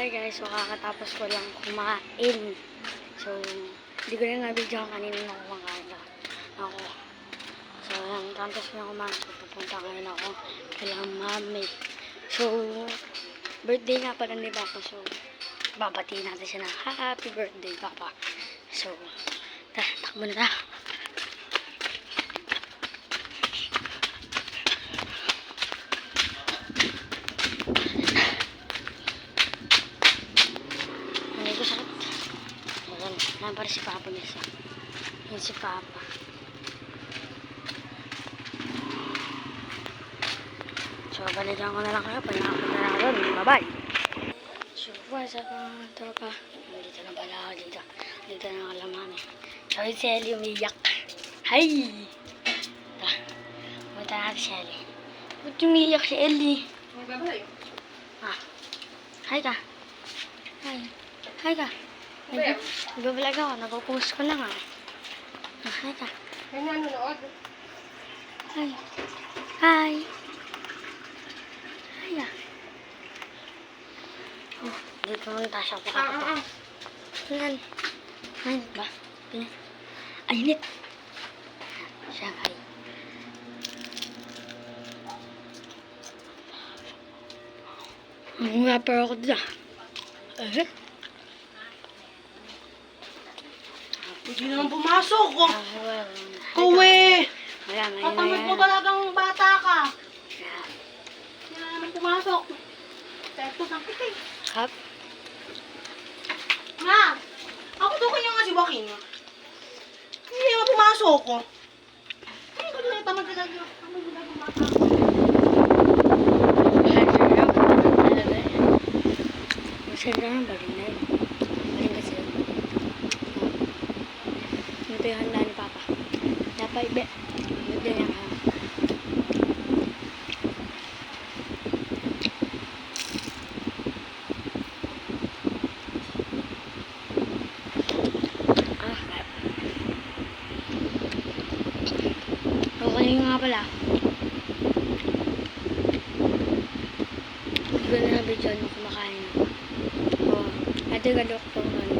Hi guys, so kakatapos ko lang kumain. So, hindi ko na nabidyo kanina na kumakain ako. So, tapos ko na kumain. So, pupunta ngayon ako kailang mami. So, birthday nga pala ni Papa. So, babatiin natin siya ng happy birthday, Papa. So, takbo na. Yan para si Papa guys. Yan si Papa. So, balikan ko na lang kayo. Pagkakapit na lang doon. Bye-bye. So, what's up mga tropa? Dito na pala ako dito. Dito na kalaman eh. So, si Ellie umiyak. Hi! Tara. Punta natin si Ellie. Ba't umiyak si Ellie? Magbabay. Ah. Hi ka. Hi. Hi ka. Nagbabalag ako. Nagpo-post ko lang ah. Hi ka. May nanonood. Hi. Hi. Hi ah. Oh, dito muna tayo siya pakapito. Yan. Ay, ba? Ay, init. Siya, hi. Ang rapper ako dito ah. Hindi naman pumasok ko. Well, Kuwe! wala, may Katamad mo talagang bata ka. Hindi na naman pumasok. Testo ng pitik. Kap? Ma! Ako to kanya nga si Joaquin. Hindi naman pumasok ko. Hindi ko na tamad ka talaga. Tamad ka talagang bata. Masaya na baling na yun. Baling kasi yun. Ito yung handa ni Papa. Napaibe. Ito yung handa. Okay nga pala. Hindi ko na nabidyo nung kumakain ako. Ate galok po nun.